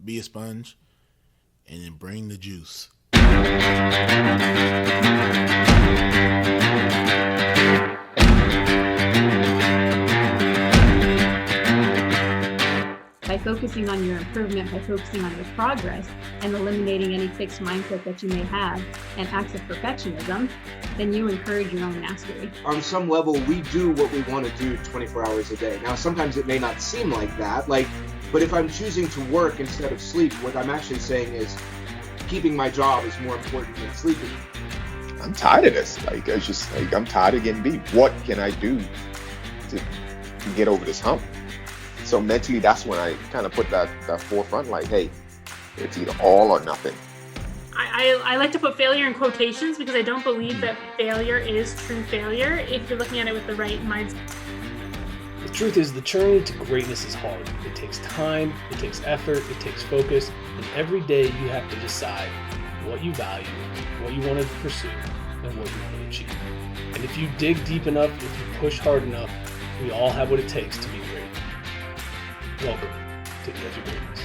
be a sponge, and then bring the juice. By focusing on your improvement, by focusing on your progress, and eliminating any fixed mindset that you may have and acts of perfectionism, then you encourage your own mastery. On some level, we do what we want to do 24 hours a day. Now, sometimes it may not seem like that, but if I'm choosing to work instead of sleep, what I'm actually saying is keeping my job is more important than sleeping. I'm tired of this. I'm tired of getting beat. What can I do to get over this hump? So mentally, that's when I kind of put that forefront, like, hey, it's either all or nothing. I like to put failure in quotations because I don't believe that failure is true failure if you're looking at it with the right mindset. The truth is, the journey to greatness is hard. It takes time, it takes effort, it takes focus, and every day you have to decide what you value, what you want to pursue, and what you want to achieve. And if you dig deep enough, if you push hard enough, we all have what it takes to be great. Welcome to the Edge of Greatness.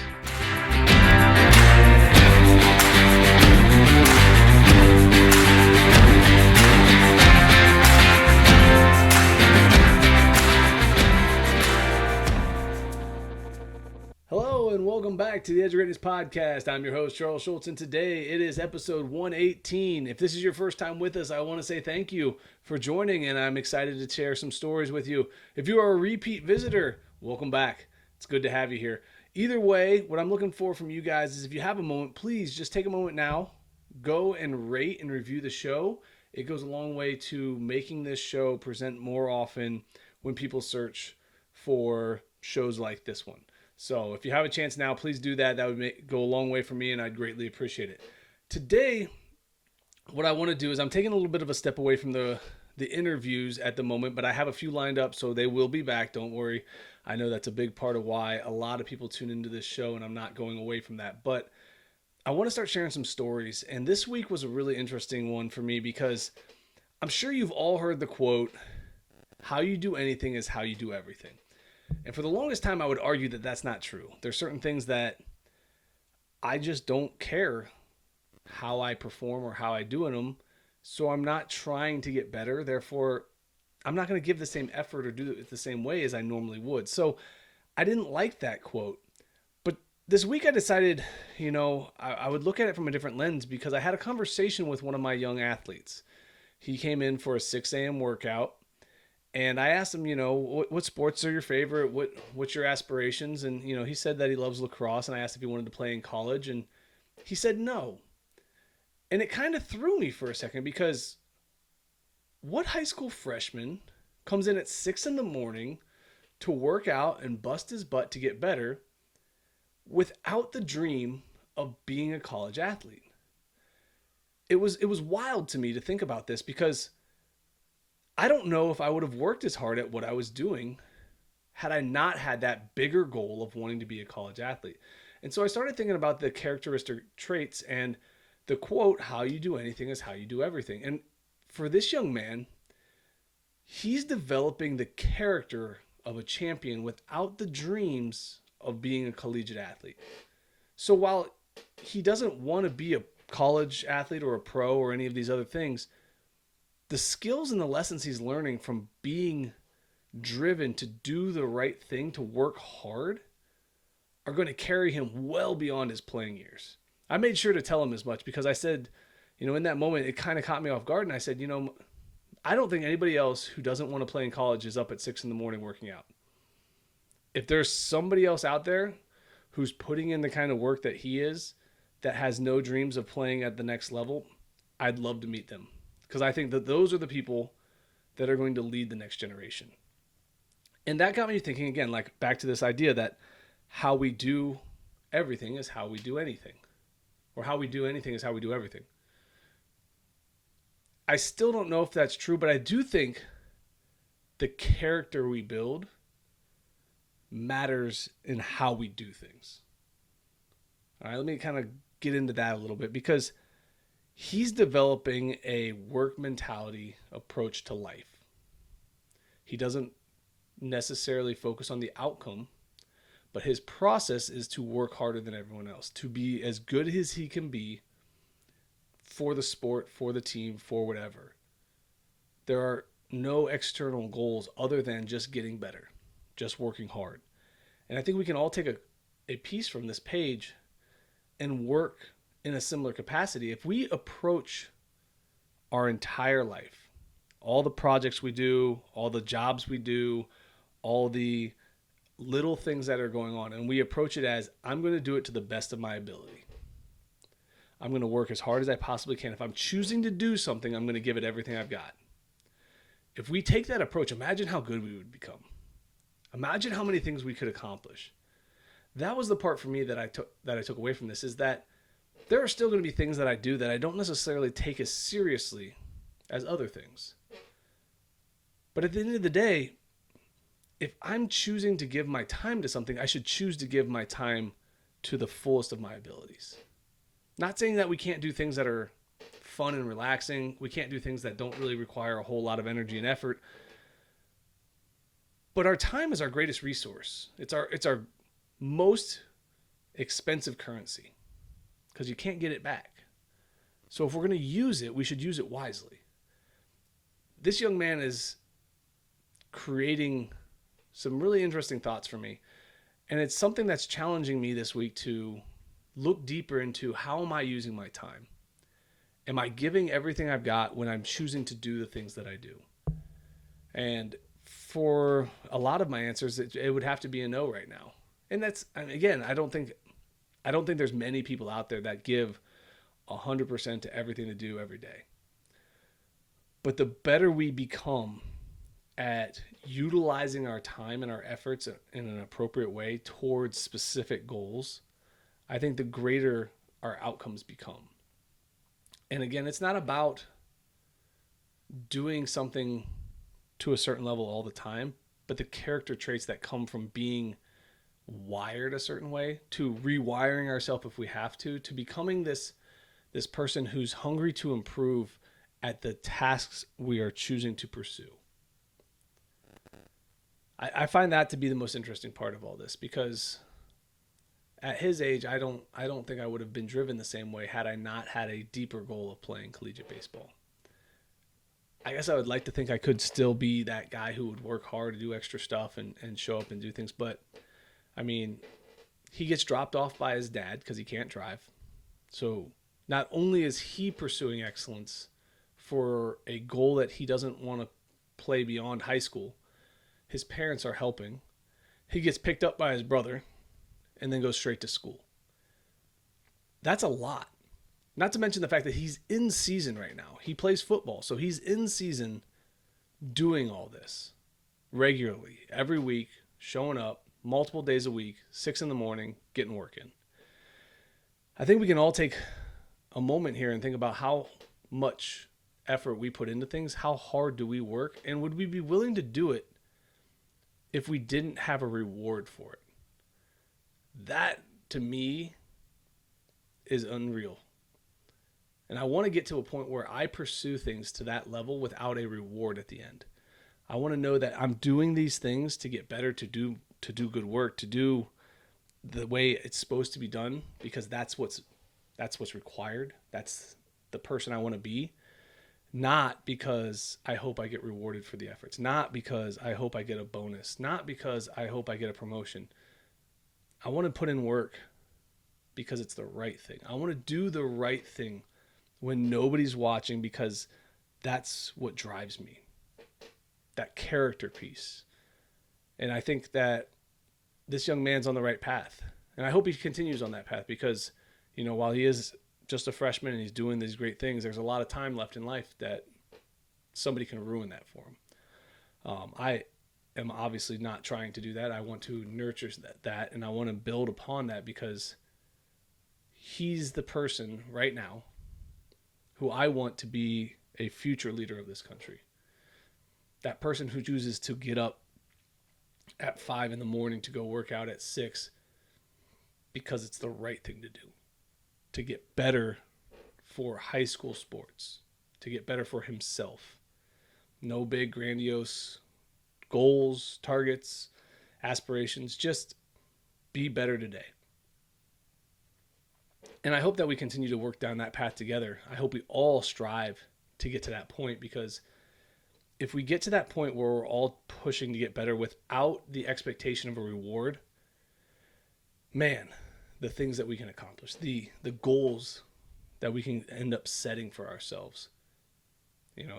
Hello and welcome back to the Edge of Greatness podcast. I'm your host, Charles Schultz, and today it is episode 118. If this is your first time with us, I want to say thank you for joining, and I'm excited to share some stories with you. If you are a repeat visitor, welcome back. It's good to have you here. Either way, what I'm looking for from you guys is if you have a moment, please just take a moment now, go and rate and review the show. It goes a long way to making this show present more often when people search for shows like this one. So if you have a chance now, please do that. That would go a long way for me, and I'd greatly appreciate it. Today, what I want to do is I'm taking a little bit of a step away from the interviews at the moment, but I have a few lined up, so they will be back. Don't worry. I know that's a big part of why a lot of people tune into this show, and I'm not going away from that. But I want to start sharing some stories, and this week was a really interesting one for me because I'm sure you've all heard the quote, "How you do anything is how you do everything." And for the longest time, I would argue that that's not true. There's certain things that I just don't care how I perform or how I do in them, so I'm not trying to get better. Therefore, I'm not going to give the same effort or do it the same way as I normally would. So I didn't like that quote. But this week I decided, I would look at it from a different lens because I had a conversation with one of my young athletes. He came in for a 6 a.m. workout. And I asked him, what sports are your favorite? What's your aspirations? And, he said that he loves lacrosse. And I asked if he wanted to play in college. And he said no. And it kind of threw me for a second because what high school freshman comes in at 6 a.m. to work out and bust his butt to get better without the dream of being a college athlete? It was wild to me to think about this because I don't know if I would have worked as hard at what I was doing had I not had that bigger goal of wanting to be a college athlete. And so I started thinking about the characteristic traits and the quote, "How you do anything is how you do everything." And for this young man, he's developing the character of a champion without the dreams of being a collegiate athlete. So while he doesn't want to be a college athlete or a pro or any of these other things, the skills and the lessons he's learning from being driven to do the right thing, to work hard, are going to carry him well beyond his playing years. I made sure to tell him as much because I said, in that moment, it kind of caught me off guard. And I said, I don't think anybody else who doesn't want to play in college is up at 6 a.m. working out. If there's somebody else out there who's putting in the kind of work that he is, that has no dreams of playing at the next level, I'd love to meet them. Because I think that those are the people that are going to lead the next generation. And that got me thinking again, like back to this idea that how we do everything is how we do anything. Or how we do anything is how we do everything. I still don't know if that's true, but I do think the character we build matters in how we do things. All right, let me kind of get into that a little bit because he's developing a work mentality approach to life. He doesn't necessarily focus on the outcome, But his process is to work harder than everyone else, to be as good as he can be for the sport, for the team, for whatever. There are no external goals other than just getting better, just working hard. And I think we can all take a piece from this page and work in a similar capacity. If we approach our entire life, all the projects we do, all the jobs we do, all the little things that are going on, and we approach it as, I'm going to do it to the best of my ability. I'm going to work as hard as I possibly can. If I'm choosing to do something, I'm going to give it everything I've got. If we take that approach, imagine how good we would become. Imagine how many things we could accomplish. That was the part for me that I took away from this, is that there are still going to be things that I do that I don't necessarily take as seriously as other things. But at the end of the day, if I'm choosing to give my time to something, I should choose to give my time to the fullest of my abilities. Not saying that we can't do things that are fun and relaxing. We can't do things that don't really require a whole lot of energy and effort. But our time is our greatest resource. It's our most expensive currency, because you can't get it back. So if we're going to use it, we should use it wisely. This young man is creating some really interesting thoughts for me. And it's something that's challenging me this week to look deeper into, how am I using my time? Am I giving everything I've got when I'm choosing to do the things that I do? And for a lot of my answers, it would have to be a no right now. And that's, again, I don't think there's many people out there that give 100% to everything they do every day. But the better we become at utilizing our time and our efforts in an appropriate way towards specific goals, I think the greater our outcomes become. And again, it's not about doing something to a certain level all the time, but the character traits that come from being wired a certain way, to rewiring ourselves if we have to becoming this person who's hungry to improve at the tasks we are choosing to pursue. I find that to be the most interesting part of all this, because at his age, I don't think I would have been driven the same way had I not had a deeper goal of playing collegiate baseball. I guess I would like to think I could still be that guy who would work hard to do extra stuff and show up and do things. But, I mean, he gets dropped off by his dad because he can't drive. So not only is he pursuing excellence for a goal that he doesn't want to play beyond high school, his parents are helping. He gets picked up by his brother and then goes straight to school. That's a lot. Not to mention the fact that he's in season right now. He plays football, so he's in season doing all this regularly, every week, showing up multiple days a week, 6 a.m, getting work in. I think we can all take a moment here and think about how much effort we put into things. How hard do we work? And would we be willing to do it if we didn't have a reward for it? That, to me, is unreal. And I want to get to a point where I pursue things to that level without a reward at the end. I want to know that I'm doing these things to get better, to do good work, to do the way it's supposed to be done, because that's what's required. That's the person I want to be. Not because I hope I get rewarded for the efforts. Not because I hope I get a bonus. Not because I hope I get a promotion. I want to put in work because it's the right thing. I want to do the right thing when nobody's watching, because that's what drives me. That character piece. And I think that this young man's on the right path. And I hope he continues on that path, because, while he is just a freshman and he's doing these great things, there's a lot of time left in life that somebody can ruin that for him. I am obviously not trying to do that. I want to nurture that, and I want to build upon that, because he's the person right now who I want to be a future leader of this country. That person who chooses to get up at 5 a.m. to go work out at 6 because it's the right thing to do. To get better for high school sports. To get better for himself. No big grandiose goals, targets, aspirations. Just be better today. And I hope that we continue to work down that path together. I hope we all strive to get to that point, because if we get to that point where we're all pushing to get better without the expectation of a reward, man, the things that we can accomplish, the goals that we can end up setting for ourselves.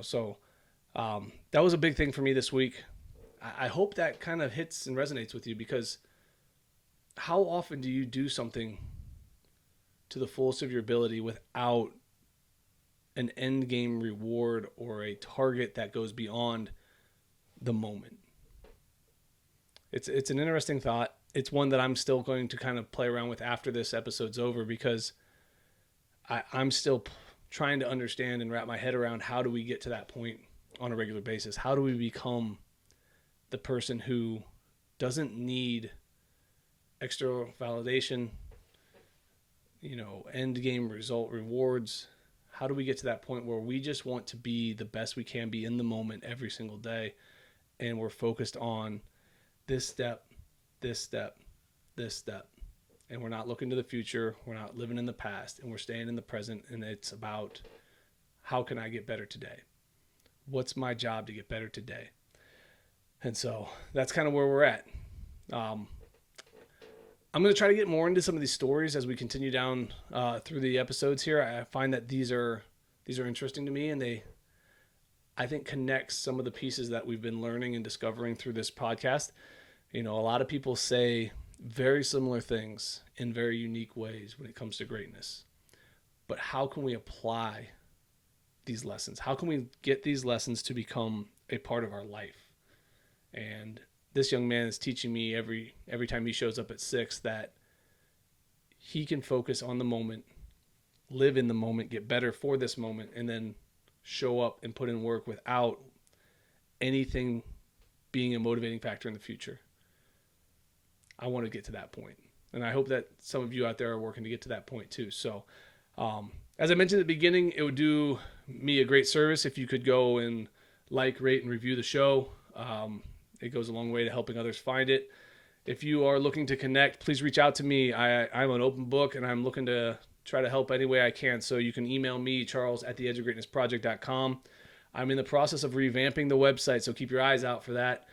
So that was a big thing for me this week. I hope that kind of hits and resonates with you, because how often do you do something to the fullest of your ability without an end game reward or a target that goes beyond the moment? It's an interesting thought. It's one that I'm still going to kind of play around with after this episode's over, because I'm still trying to understand and wrap my head around, how do we get to that point on a regular basis? How do we become the person who doesn't need external validation, end game result rewards? How do we get to that point where we just want to be the best we can be in the moment every single day, and we're focused on this step, this step, this step, and we're not looking to the future, we're not living in the past, and we're staying in the present, and it's about, how can I get better today? What's my job to get better today? And so that's kind of where we're at. I'm going to try to get more into some of these stories as we continue down through the episodes here. I find that these are interesting to me, and they, I think, connect some of the pieces that we've been learning and discovering through this podcast. A lot of people say very similar things in very unique ways when it comes to greatness. But how can we apply these lessons? How can we get these lessons to become a part of our life? And this young man is teaching me every time he shows up at 6 that he can focus on the moment, live in the moment, get better for this moment, and then show up and put in work without anything being a motivating factor in the future. I want to get to that point. And I hope that some of you out there are working to get to that point too. So as I mentioned at the beginning, it would do me a great service if you could go and like, rate, and review the show. It goes a long way to helping others find it. If you are looking to connect, please reach out to me. I'm an open book, and I'm looking to try to help any way I can. So you can email me, charles@theedgeofgreatnessproject.com. I'm in the process of revamping the website, so keep your eyes out for that.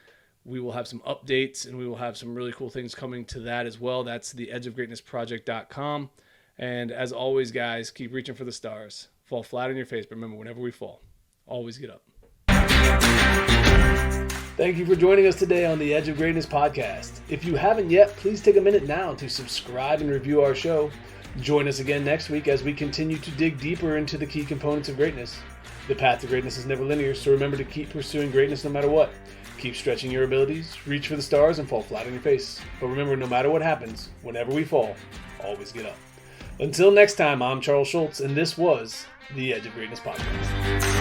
We will have some updates, and we will have some really cool things coming to that as well. That's theedgeofgreatnessproject.com. And as always, guys, keep reaching for the stars. Fall flat on your face, but remember, whenever we fall, always get up. Thank you for joining us today on the Edge of Greatness podcast. If you haven't yet, please take a minute now to subscribe and review our show. Join us again next week as we continue to dig deeper into the key components of greatness. The path to greatness is never linear, so remember to keep pursuing greatness no matter what. Keep stretching your abilities, reach for the stars, and fall flat on your face. But remember, no matter what happens, whenever we fall, always get up. Until next time, I'm Charles Schultz, and this was the Edge of Greatness podcast.